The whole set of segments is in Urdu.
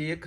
1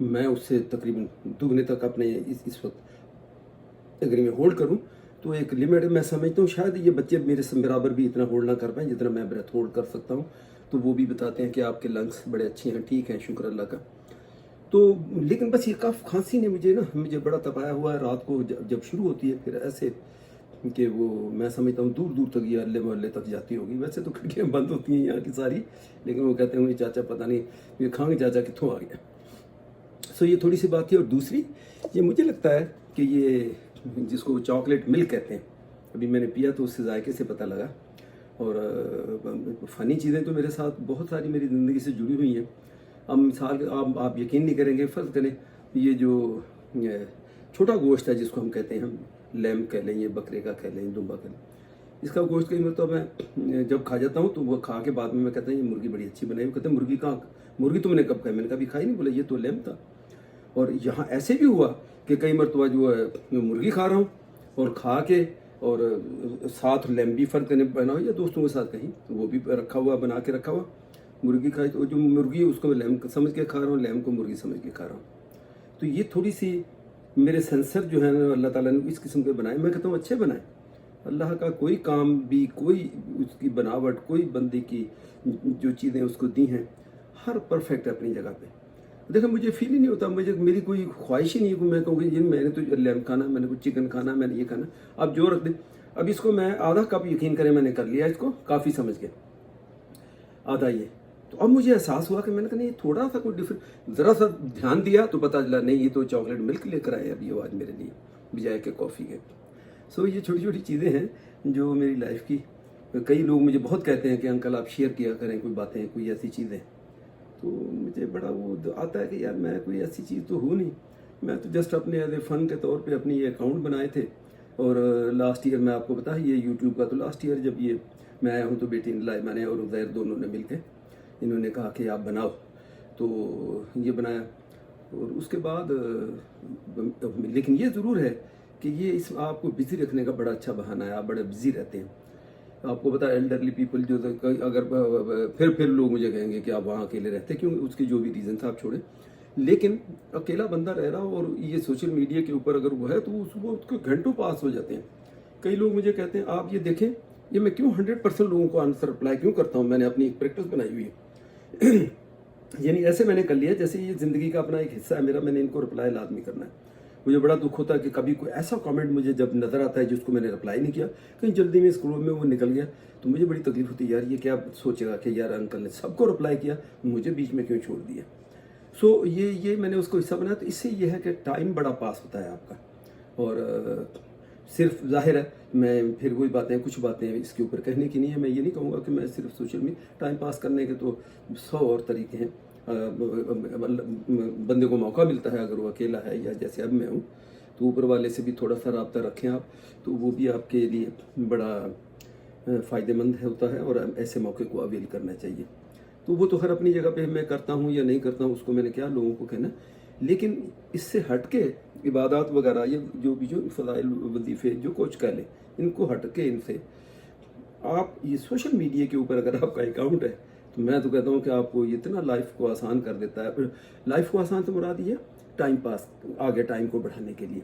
میں اس سے تقریباً دوگنے تک اپنے اس وقت اگر میں ہولڈ کروں تو ایک لمٹ ہے. میں سمجھتا ہوں شاید یہ بچے میرے سے برابر بھی اتنا ہولڈ نہ کر پائیں جتنا میں بریتھ ہولڈ کر سکتا ہوں. تو وہ بھی بتاتے ہیں کہ آپ کے لنگس بڑے اچھے ہیں, ٹھیک ہیں, شکر اللہ کا. تو لیکن بس یہ کف کھانسی نے مجھے بڑا تپایا ہوا ہے. رات کو جب شروع ہوتی ہے پھر ایسے کہ وہ میں سمجھتا ہوں دور دور تک یہ اللہ محلے تک جاتی ہوگی. ویسے تو کھڑکیاں بند ہوتی ہیں یہاں کی ساری, لیکن وہ کہتے ہیں چاچا پتہ نہیں یہ کھانگ چاچا کتوں آ گیا. سو یہ تھوڑی سی بات ہے. اور دوسری یہ مجھے لگتا ہے کہ یہ جس کو چاکلیٹ ملک کہتے ہیں, ابھی میں نے پیا تو اس سے ذائقے سے پتہ لگا. اور فنی چیزیں تو میرے ساتھ بہت ساری میری زندگی سے جڑی ہوئی ہیں. اب مثال آپ یقین نہیں کریں گے, فرض کریں یہ جو چھوٹا گوشت ہے جس کو ہم کہتے ہیں, ہم لیمب کہہ لیں, یہ بکرے کا کہہ لیں, دمبا کہہ لیں, اس کا گوشت کئی مرتبہ میں جب کھا جاتا ہوں تو وہ کھا کے بعد میں کہتا ہوں یہ مرغی بڑی اچھی بنائی. وہ کہتے ہیں مرغی کہاں, مرغی تم نے کب کھائی؟ میں نے کبھی کھائی نہیں. بولا یہ تو لیمب تھا. اور یہاں ایسے بھی ہوا کہ کئی مرتبہ جو ہے مرغی کھا رہا ہوں اور کھا کے اور ساتھ لیمب بھی فرق کرنے بنا ہو یا دوستوں کے ساتھ کہیں وہ بھی رکھا ہوا, بنا کے رکھا ہوا, مرغی کھائی تو جو مرغی اس کو لیمب سمجھ کے کھا رہا ہوں, لیمب کو مرغی سمجھ کے کھا رہا ہوں. تو یہ تھوڑی سی میرے سینسر جو ہے نا اللہ تعالیٰ نے اس قسم کے بنائے. میں کہتا ہوں اچھے بنائے. اللہ کا کوئی کام بھی, کوئی اس کی بناوٹ, کوئی بندے کی جو چیزیں اس کو دی ہیں ہر پرفیکٹ ہے اپنی جگہ پہ. دیکھیں مجھے فیل ہی نہیں ہوتا, میری کوئی خواہش ہی نہیں ہے کہ میں کہوں کہ میں نے تو لیمب کھانا, میں نے کچھ چکن کھانا, میں نے یہ کھانا. اب جو رکھ دیں. اب اس کو میں آدھا کپ یقین کریں میں نے کر لیا, اس کو کافی سمجھ کے آدھا یہ. تو اب مجھے احساس ہوا کہ میں نے کہا نہیں تھوڑا سا کوئی ڈفرنٹ, ذرا سا دھیان دیا تو پتہ چلا نہیں یہ تو چاکلیٹ ملک لے کر آئے ابھی آج میرے لیے بجائے کہ کافی کے. سو یہ چھوٹی چھوٹی چیزیں ہیں جو میری لائف کی. کئی لوگ مجھے بہت کہتے ہیں کہ انکل آپ شیئر کیا کریں کوئی باتیں, کوئی ایسی چیزیں. تو مجھے بڑا وہ آتا ہے کہ یار میں کوئی ایسی چیز تو ہوں نہیں. میں تو جسٹ اپنے ایز اے فن کے طور پہ اپنے یہ اکاؤنٹ بنائے تھے. اور لاسٹ ایئر میں آپ کو بتا یہ یوٹیوب کا, تو لاسٹ ایئر جب یہ میں آیا ہوں تو بیٹی نے لائے, میں نے اور عزیر دونوں نے مل کے انہوں نے کہا کہ آپ بناؤ, تو یہ بنایا. اور اس کے بعد لیکن یہ ضرور ہے کہ یہ اس آپ کو بزی رکھنے کا بڑا اچھا بہانہ ہے. آپ بڑے بزی رہتے ہیں. آپ کو پتا ہے ایلڈرلی پیپل جو اگر پھر لوگ مجھے کہیں گے کہ آپ وہاں اکیلے رہتے, کیوں اس کی جو بھی ریزن تھا آپ چھوڑیں. لیکن اکیلا بندہ رہ رہا اور یہ سوشل میڈیا کے اوپر اگر وہ ہے تو اس کو گھنٹوں پاس ہو جاتے ہیں. کئی لوگ مجھے کہتے ہیں آپ یہ دیکھیں یہ میں کیوں 100% لوگوں کو آنسر رپلائی کیوں کرتا ہوں. میں نے اپنی ایک پریکٹس بنائی ہوئی ہے. یعنی ایسے میں نے کر لیا جیسے یہ زندگی کا اپنا ایک حصہ ہے میرا, میں نے ان کو رپلائی لازمی کرنا ہے. مجھے بڑا دکھ ہوتا ہے کہ کبھی کوئی ایسا کامنٹ مجھے جب نظر آتا ہے جس کو میں نے رپلائی نہیں کیا, کہیں جلدی میں اسکرول میں وہ نکل گیا, تو مجھے بڑی تکلیف ہوتی ہے یار یہ کیا سوچے گا کہ یار انکل نے سب کو رپلائی کیا, مجھے بیچ میں کیوں چھوڑ دیا. سو یہ میں نے اس کو حصہ بنایا. تو اس سے یہ ہے کہ ٹائم بڑا پاس ہوتا ہے آپ کا. اور صرف ظاہر ہے میں پھر وہی باتیں, کچھ باتیں اس کے اوپر کہنے کی نہیں ہے. میں یہ نہیں کہوں گا کہ میں صرف سوشل میڈیا ٹائم پاس کرنے کے تو 100 اور طریقے ہیں. بندے کو موقع ملتا ہے اگر وہ اکیلا ہے یا جیسے اب میں ہوں تو اوپر والے سے بھی تھوڑا سا رابطہ رکھیں آپ, تو وہ بھی آپ کے لیے بڑا فائدہ مند ہوتا ہے. اور ایسے موقع کو اویل کرنا چاہیے. تو وہ تو ہر اپنی جگہ پہ میں کرتا ہوں یا نہیں کرتا ہوں اس کو میں نے کیا لوگوں کو کہنا. لیکن اس سے ہٹ کے عبادات وغیرہ یہ جو فضائل وظیفے جو کچھ کہہ لیں ان کو ہٹ کے ان سے آپ یہ سوشل میڈیا کے اوپر اگر آپ کا اکاؤنٹ ہے تو میں تو کہتا ہوں کہ آپ کو اتنا لائف کو آسان کر دیتا ہے. لائف کو آسان سے مراد یہ ٹائم پاس, آگے ٹائم کو بڑھانے کے لیے.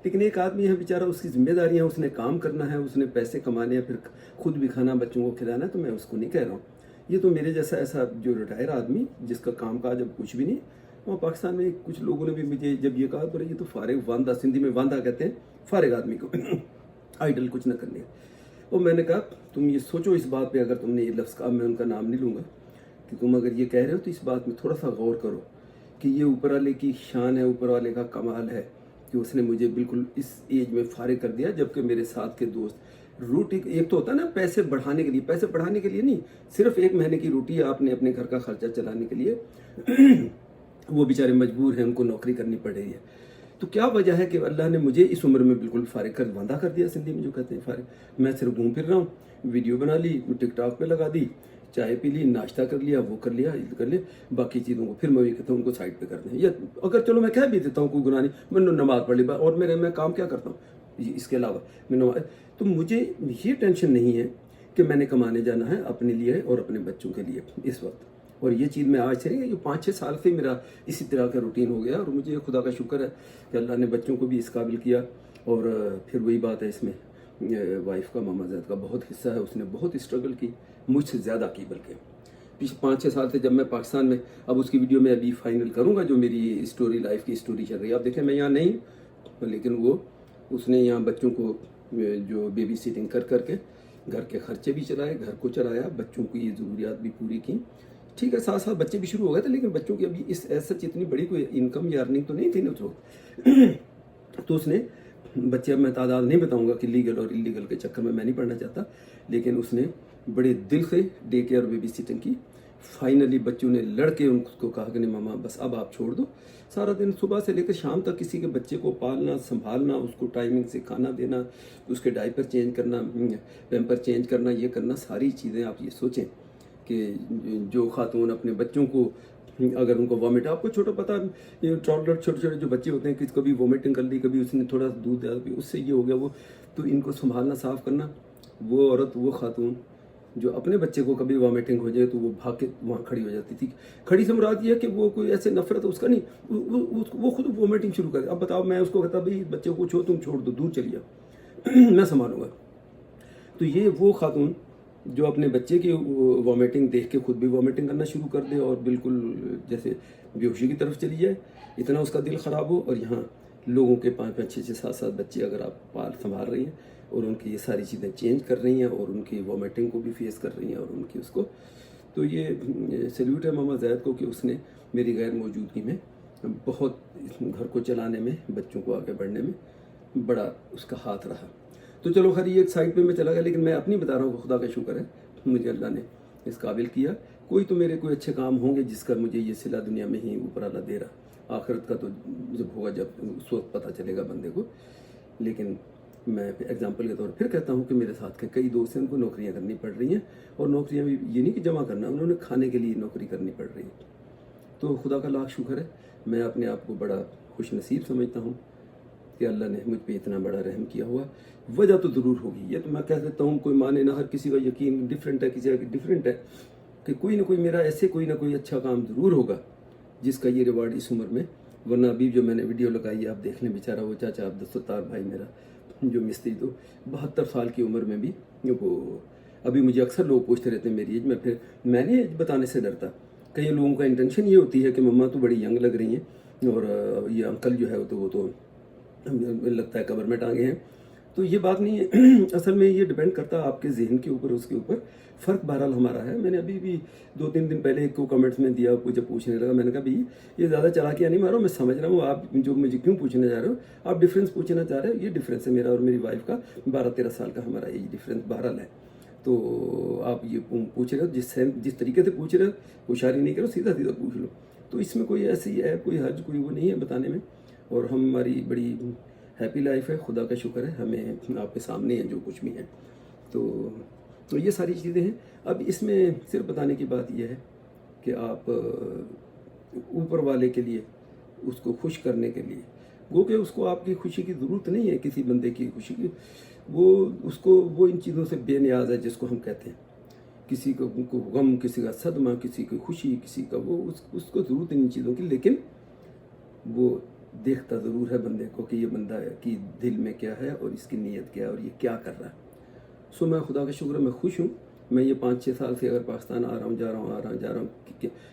لیکن ایک آدمی ہے بیچارہ, اس کی ذمہ داریاں, اس نے کام کرنا ہے, اس نے پیسے کمانے ہیں, پھر خود بھی کھانا بچوں کو کھلانا ہے. تو میں اس کو نہیں کہہ رہا ہوں. یہ تو میرے جیسا ایسا جو ریٹائر آدمی جس کا کام کاج اب کچھ بھی نہیں. اور پاکستان میں کچھ لوگوں نے بھی مجھے جب یہ کہا تو یہ تو فارغ واندہ, سندھی میں واندہ کہتے ہیں فارغ آدمی کو, آئیڈل کچھ نہ کرنے. اور میں نے کہا تم یہ سوچو اس بات پہ, اگر تم نے یہ لفظ کہا, میں ان کا نام نہیں لوں گا, کہ تم اگر یہ کہہ رہے ہو تو اس بات میں تھوڑا سا غور کرو کہ یہ اوپر والے کی شان ہے, اوپر والے کا کمال ہے کہ اس نے مجھے بالکل اس ایج میں فارغ کر دیا, جبکہ میرے ساتھ کے دوست روٹی, ایک تو ہوتا ہے نا پیسے بڑھانے کے لیے, پیسے بڑھانے کے لیے نہیں, صرف ایک مہینے کی روٹی آپ نے اپنے گھر کا خرچہ چلانے کے لیے, وہ بیچارے مجبور ہیں, ان کو نوکری کرنی پڑ رہی ہے. تو کیا وجہ ہے کہ اللہ نے مجھے اس عمر میں بالکل فارغ کر باندھا کر دیا, سندھی میں جو کہتے ہیں فارغ. میں صرف گھوم پھر رہا ہوں, ویڈیو بنا لی, ٹک ٹاک پہ لگا دی, چائے پی لی, ناشتہ کر لیا, وہ کر لیا, یہ کر لیا, باقی چیزوں کو پھر میں بھی کہتا ہوں ان کو سائڈ پہ کر دیں. یا اگر چلو میں کہہ بھی دیتا ہوں کوئی گناہ نہیں, میں نے نماز پڑھ لی, اور میں کام کیا کرتا ہوں اس کے علاوہ میں نماز. تو مجھے یہ ٹینشن نہیں ہے کہ میں نے کمانے جانا ہے اپنے لیے اور اپنے بچوں کے لیے اس وقت. اور یہ چیز میں آج سے نہیں، یہ 5-6 سال سے میرا اسی طرح کا روٹین ہو گیا، اور مجھے خدا کا شکر ہے کہ اللہ نے بچوں کو بھی اس قابل کیا۔ اور پھر وہی بات ہے، اس میں وائف کا، ماما زید کا بہت حصہ ہے، اس نے بہت اسٹرگل کی، مجھ سے زیادہ کی بلکہ۔ پچھلے 5-6 سال سے جب میں پاکستان میں، اب اس کی ویڈیو میں ابھی فائنل کروں گا جو میری اسٹوری، لائف کی اسٹوری چل رہی ہے۔ اب دیکھیں میں یہاں نہیں ہوں، لیکن اس نے یہاں بچوں کو جو بیبی سیٹنگ کر کے گھر کے خرچے بھی چلائے، گھر کو چلایا، بچوں کی یہ ضروریات بھی پوری کی۔ ٹھیک ہے، ساتھ ساتھ بچے بھی شروع ہو گئے تھے، لیکن بچوں کی ابھی اس ایسا اتنی بڑی کوئی انکم یا ارننگ تو نہیں تھی نا اس وقت۔ تو اس نے بچے، اب میں تعداد نہیں بتاؤں گا کہ لیگل اور انلیگل کے چکر میں نہیں پڑھنا چاہتا، لیکن اس نے بڑے دل سے ڈے کیئر اور بیبی سیٹنگ کی۔ فائنلی بچوں نے لڑ کے ان کو کہا کہ نہیں ماما بس اب آپ چھوڑ دو، سارا دن صبح سے لے کر شام تک کسی کے بچے کو پالنا، سنبھالنا، اس کو ٹائمنگ سے کھانا دینا، اس کے ڈائپر چینج کرنا، پیمپر چینج کرنا، یہ کرنا، ساری چیزیں آپ یہ سوچیں کہ جو خاتون اپنے بچوں کو، اگر ان کو وامٹ، آپ کو چھوٹا پتہ، ٹرالر چھوٹے چھوٹے جو بچے ہوتے ہیں، کبھی وامٹنگ کر لی، کبھی اس نے تھوڑا سا دودھ دیا، اس سے یہ ہو گیا وہ، تو ان کو سنبھالنا، صاف کرنا، وہ عورت، وہ خاتون جو اپنے بچے کو کبھی وامٹنگ ہو جائے تو وہ بھاگ کے وہاں کھڑی ہو جاتی تھی۔ کھڑی سے مراد یہ ہے کہ وہ کوئی ایسے نفرت اس کا نہیں، وہ خود وامٹنگ شروع کر دے۔ اب بتاؤ، میں اس کو کہتا بھائی بچے کو تم چھوڑ دو، دور چلی جاؤ، میں سنبھالوں گا۔ تو یہ وہ خاتون جو اپنے بچے کی وامٹنگ دیکھ کے خود بھی وامٹنگ کرنا شروع کر دے اور بالکل جیسے بے ہوشی کی طرف چلی جائے، اتنا اس کا دل خراب ہو، اور یہاں لوگوں کے 5-5 6-6 7-7 بچے اگر آپ سنبھال رہی ہیں اور ان کی یہ ساری چیزیں چینج کر رہی ہیں اور ان کی وامٹنگ کو بھی فیس کر رہی ہیں اور ان کی اس کو، تو یہ سیلیوٹ ہے ماما زید کو کہ اس نے میری غیر موجودگی میں بہت گھر کو چلانے میں، بچوں کو آگے بڑھنے میں بڑا اس کا ہاتھ رہا۔ تو چلو خیر، یہ ایک سائڈ پہ میں چلا گیا، لیکن میں اپنی بتا رہا ہوں کہ خدا کا شکر ہے مجھے اللہ نے اس قابل کیا۔ کوئی تو میرے کوئی اچھے کام ہوں گے جس کا مجھے یہ صلہ دنیا میں ہی اوپر اللہ دے رہا، آخرت کا تو جب ہوگا، جب اس وقت پتہ چلے گا بندے کو۔ لیکن میں ایگزامپل کے طور پر پھر کہتا ہوں کہ میرے ساتھ کے کئی دوست ہیں، ان کو نوکریاں کرنی پڑ رہی ہیں، اور نوکریاں بھی یہ نہیں کہ جمع کرنا، انہوں نے کھانے کے لیے نوکری کرنی پڑ رہی ہے۔ تو خدا کا لاکھ شکر ہے، میں اپنے آپ کو بڑا خوش نصیب سمجھتا ہوں کہ اللہ نے مجھ پہ اتنا بڑا رحم کیا ہوا۔ وجہ تو ضرور ہوگی، یہ تو میں کہہ دیتا ہوں، کوئی مانے نہ، ہر کسی کا یقین ڈیفرنٹ ہے، کسی کا ڈیفرنٹ ہے، کہ کوئی نہ کوئی میرا ایسے کوئی نہ کوئی اچھا کام ضرور ہوگا جس کا یہ ریوارڈ اس عمر میں، ورنہ ابھی جو میں نے ویڈیو لگائی ہے آپ دیکھ لیں، بیچارہ وہ چاچا عبدالستار بھائی میرا جو مستری، تو 72 سال کی عمر میں بھی وہ، ابھی مجھے اکثر لوگ پوچھتے رہتے ہیں میری ایج، میں نہیں ایج بتانے سے ڈرتا۔ کئی لوگوں کا انٹینشن یہ ہوتی ہے کہ مما تو بڑی ینگ لگ رہی ہیں، اور یہ انکل جو ہے وہ تو لگتا ہے قبر میں ٹانگے ہیں۔ تو یہ بات نہیں ہے، اصل میں یہ ڈیپینڈ کرتا ہے آپ کے ذہن کے اوپر، اس کے اوپر فرق بہرحال ہمارا ہے۔ میں نے ابھی بھی 2-3 دن پہلے ایک کو کمنٹس میں دیا، جب پوچھنے لگا، میں نے کہا بھائی یہ زیادہ چالاکیاں نہیں مارو، میں سمجھ رہا ہوں آپ جو مجھے کیوں پوچھنے جا رہے ہو، آپ ڈفرینس پوچھنا چاہ رہے ہو، یہ ڈفرینس ہے میرا اور میری وائف کا 12-13 سال کا ہمارا ایج ڈفرینس بہرحال ہے۔ تو آپ یہ پوچھ رہے ہو جس طریقے سے پوچھ رہے ہو، ہوشیاری نہیں کرو، سیدھا سیدھا پوچھ لو۔ تو اس میں کوئی ایسی ہے، کوئی حرج، کوئی وہ نہیں ہے بتانے میں، اور ہماری بڑی ہیپی لائف ہے، خدا کا شکر ہے، ہمیں آپ کے سامنے ہے جو کچھ بھی ہے۔ تو یہ ساری چیزیں ہیں۔ اب اس میں صرف بتانے کی بات یہ ہے کہ آپ اوپر والے کے لیے، اس کو خوش کرنے کے لیے، گو کہ اس کو آپ کی خوشی کی ضرورت نہیں ہے، کسی بندے کی خوشی کی، وہ ان چیزوں سے بے نیاز ہے جس کو ہم کہتے ہیں، کسی کو غم، کسی کا صدمہ، کسی کی خوشی، کسی کا وہ، اس کو ضرورت ہے ان چیزوں کی، لیکن وہ دیکھتا ضرور ہے بندے کو کہ یہ بندہ کی دل میں کیا ہے اور اس کی نیت کیا ہے اور یہ کیا کر رہا ہے۔ سو میں خدا کا شکر ہے، میں خوش ہوں۔ میں یہ 5-6 سال سے اگر پاکستان آ رہا ہوں، جا رہا ہوں،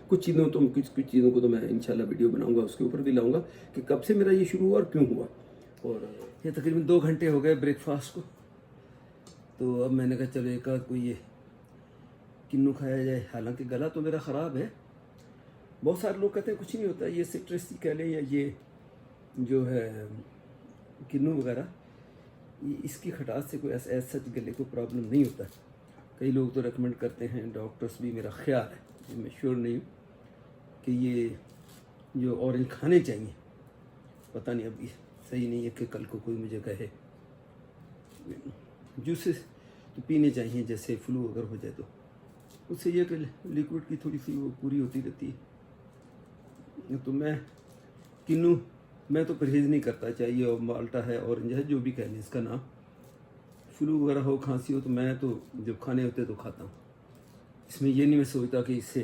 کچھ چیزوں کو تو میں انشاءاللہ ویڈیو بناؤں گا، اس کے اوپر بھی لاؤں گا کہ کب سے میرا یہ شروع ہوا اور کیوں ہوا۔ اور یہ تقریباً 2 گھنٹے ہو گئے بریک فاسٹ کو، تو اب میں نے کہا چلو ایک آدھ کوئی یہ کنو کھایا جائے، حالانکہ گلا تو میرا خراب ہے۔ بہت سارے لوگ کہتے ہیں کچھ نہیں ہوتا، یہ سٹریس کہہ لیں یا یہ جو ہے کنو وغیرہ، اس کی کھٹاس سے کوئی ایسا سچ گلے کو پرابلم نہیں ہوتا۔ کئی لوگ تو ریکمنڈ کرتے ہیں، ڈاکٹرز بھی، میرا خیال ہے، میں شیور نہیں ہوں کہ یہ جو اورنج کھانے چاہیے، پتہ نہیں اب صحیح نہیں ہے کہ کل کو کوئی مجھے کہے، جوسز تو پینے چاہیے، جیسے فلو اگر ہو جائے تو اس سے یہ کہ لیکوڈ کی تھوڑی سی وہ پوری ہوتی رہتی ہے۔ تو میں تو پرہیز نہیں کرتا، چاہیے اور مالٹا ہے، اورنج ہے، جو بھی کہہ لیں اس کا نام، فلو وغیرہ ہو، کھانسی ہو، تو میں تو جب کھانے ہوتے تو کھاتا ہوں۔ اس میں یہ نہیں میں سوچتا کہ اس سے